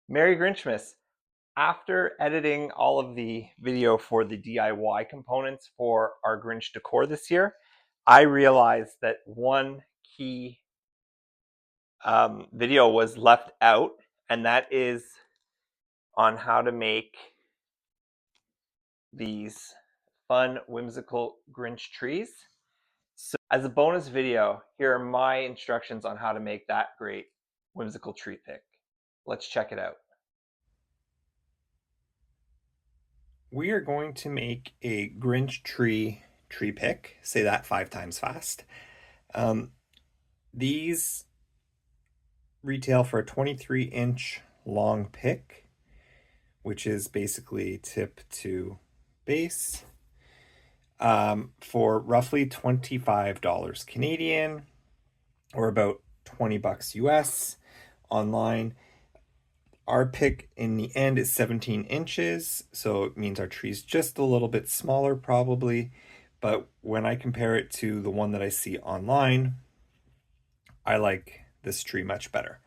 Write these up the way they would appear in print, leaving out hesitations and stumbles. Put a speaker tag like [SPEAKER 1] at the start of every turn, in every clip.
[SPEAKER 1] Merry Grinchmas! After editing all of the video for the DIY components for our Grinch decor this year, I realized that one key video was left out, and that is on how to make these fun, whimsical Grinch trees. So, as a bonus video, here are my instructions on how to make that great whimsical tree pick. Let's check it out. We are going to make a Grinch tree pick. Say that 5 times fast. These retail for a 23-inch long pick, which is basically tip to base, for roughly $25 Canadian, or about 20 bucks US online. Our pick in the end is 17 inches, so it means our tree's just a little bit smaller probably, but when I compare it to the one that I see online, I like this tree much better.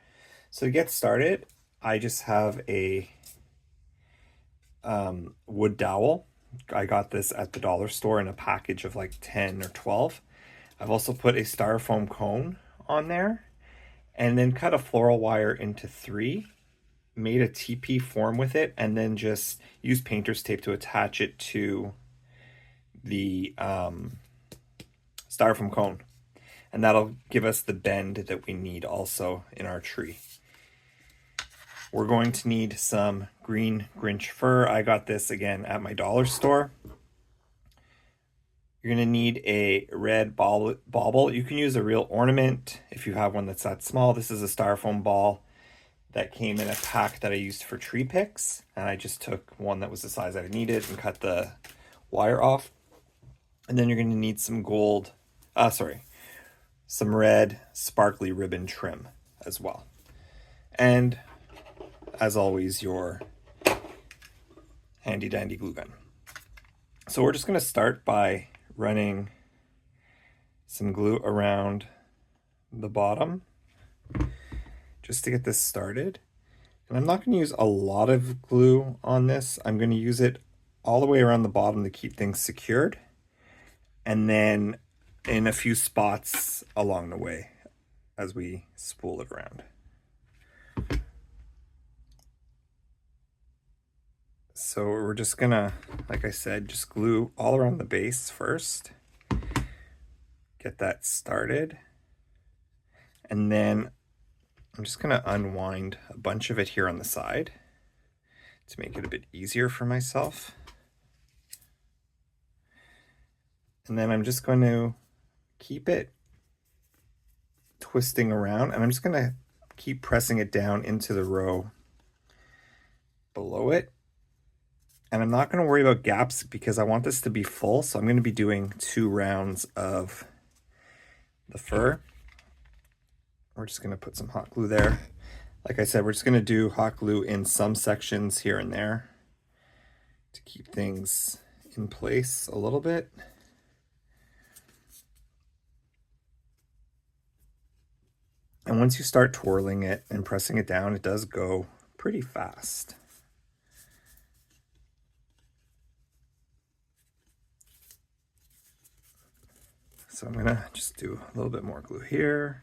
[SPEAKER 1] So to get started, I just have a wood dowel. I got this at the dollar store in a package of like 10 or 12. I've also put a styrofoam cone on there and then cut a floral wire into 3, made a TP form with it, and then just used painter's tape to attach it to the styrofoam cone. And that'll give us the bend that we need also in our tree. We're going to need some green Grinch fur. I got this again at my dollar store. You're going to need a red bauble. You can use a real ornament if you have one that's that small. This is a styrofoam ball that came in a pack that I used for tree picks, and I just took one that was the size that I needed and cut the wire off. And then you're going to need some some red sparkly ribbon trim as well. And as always, your handy dandy glue gun. So we're just going to start by running some glue around the bottom just to get this started. And I'm not going to use a lot of glue on this. I'm going to use it all the way around the bottom to keep things secured, and then in a few spots along the way as we spool it around. So we're just gonna, like I said, just glue all around the base first. Get that started. And then I'm just gonna unwind a bunch of it here on the side to make it a bit easier for myself. And then I'm just going to keep it twisting around, and I'm just gonna keep pressing it down into the row below it. And I'm not going to worry about gaps because I want this to be full, so I'm going to be doing 2 rounds of the fur. We're just going to put some hot glue there. Like I said, we're just going to do hot glue in some sections here and there to keep things in place a little bit. And once you start twirling it and pressing it down, it does go pretty fast. So I'm gonna just do a little bit more glue here.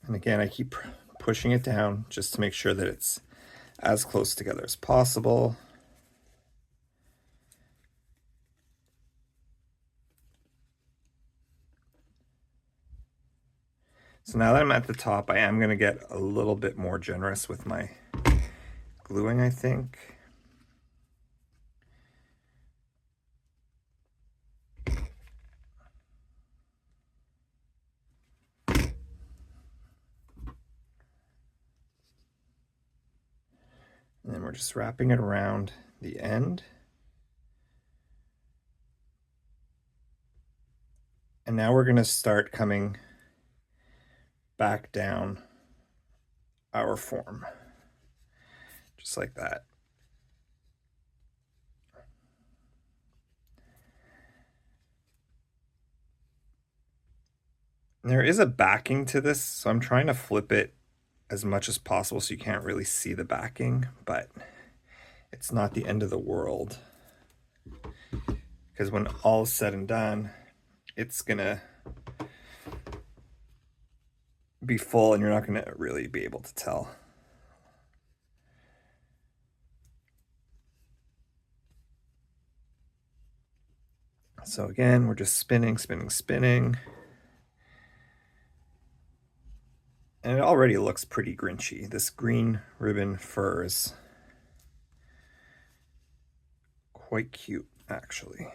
[SPEAKER 1] And again, I keep pushing it down just to make sure that it's as close together as possible. So now that I'm at the top, I am going to get a little bit more generous with my gluing, I think. And then we're just wrapping it around the end. And now we're going to start coming back down our form, just like that. There is a backing to this, so I'm trying to flip it as much as possible so you can't really see the backing, but it's not the end of the world. Because when all is said and done, it's gonna be full and you're not gonna really be able to tell. So again, we're just spinning, spinning, spinning. And it already looks pretty Grinchy. This green ribbon fur is quite cute, actually.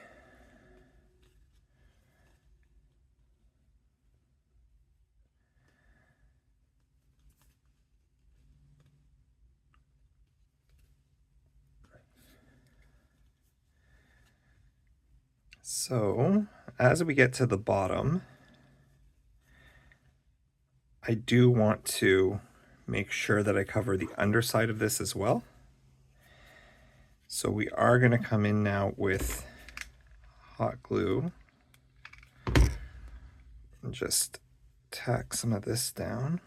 [SPEAKER 1] So as we get to the bottom, I do want to make sure that I cover the underside of this as well. So we are going to come in now with hot glue and just tack some of this down.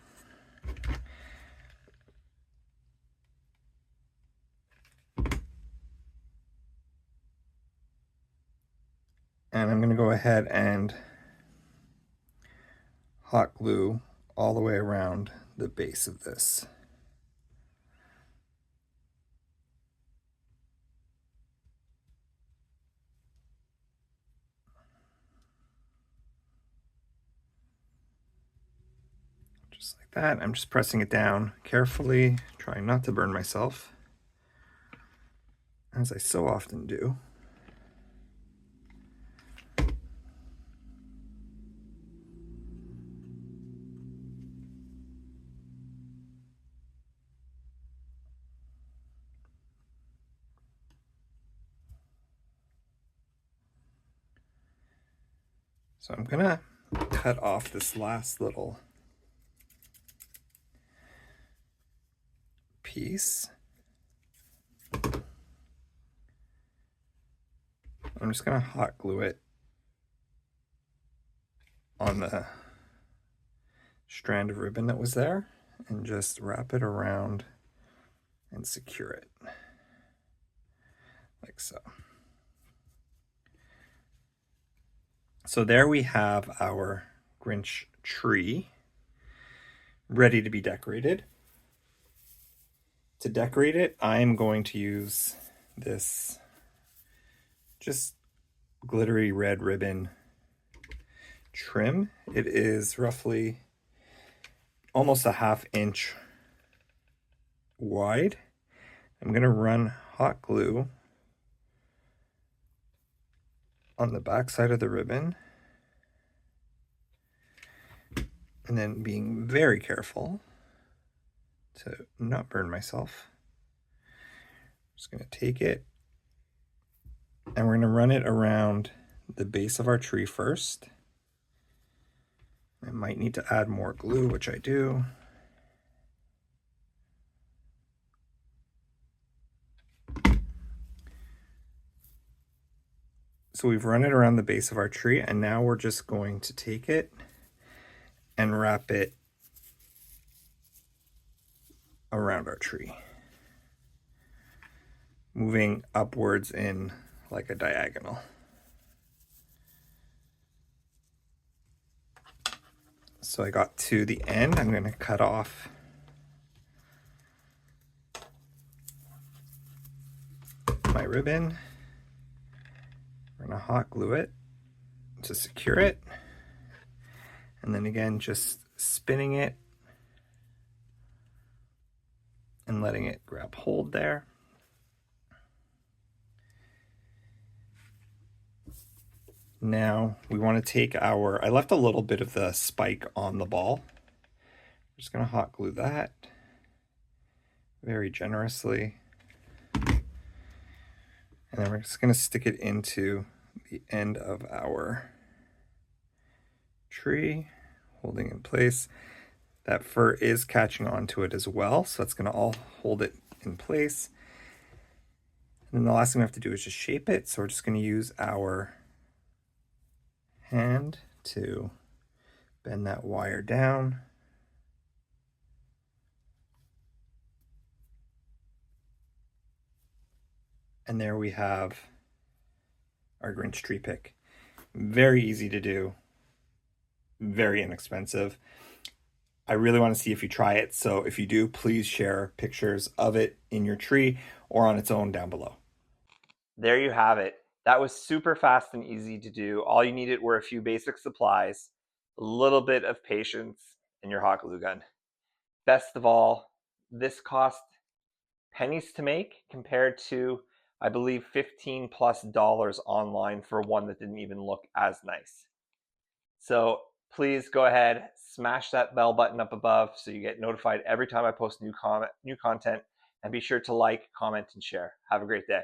[SPEAKER 1] And I'm going to go ahead and hot glue all the way around the base of this. Just like that. I'm just pressing it down carefully, trying not to burn myself, as I so often do. So I'm gonna cut off this last little piece. I'm just gonna hot glue it on the strand of ribbon that was there and just wrap it around and secure it like so. So there we have our Grinch tree ready to be decorated. To decorate it, I'm going to use this just glittery red ribbon trim. It is roughly almost a 1/2 inch wide. I'm going to run hot glue on the back side of the ribbon, and then being very careful to not burn myself. I'm just going to take it and we're going to run it around the base of our tree first. I might need to add more glue, which I do. So we've run it around the base of our tree, and now we're just going to take it and wrap it around our tree, moving upwards in like a diagonal. So I got to the end. I'm going to cut off my ribbon. We're going to hot glue it to secure it. And then again, just spinning it and letting it grab hold there. Now we want to take I left a little bit of the spike on the ball. I'm just going to hot glue that very generously. And then we're just going to stick it into the end of our tree, holding in place. That fur is catching onto it as well, so that's going to all hold it in place. And then the last thing we have to do is just shape it. So we're just going to use our hand to Bend that wire down. And there we have our Grinch tree pick. Very easy to do, very inexpensive. I really want to see if you try it, so if you do, please share pictures of it in your tree or on its own down below. There you have it. That was super fast and easy to do. All you needed were a few basic supplies, a little bit of patience, and your hot glue gun. Best of all, this cost pennies to make compared to, I believe, $15+ online for one that didn't even look as nice. So please go ahead, smash that bell button up above so you get notified every time I post new content, and be sure to like, comment, and share. Have a great day.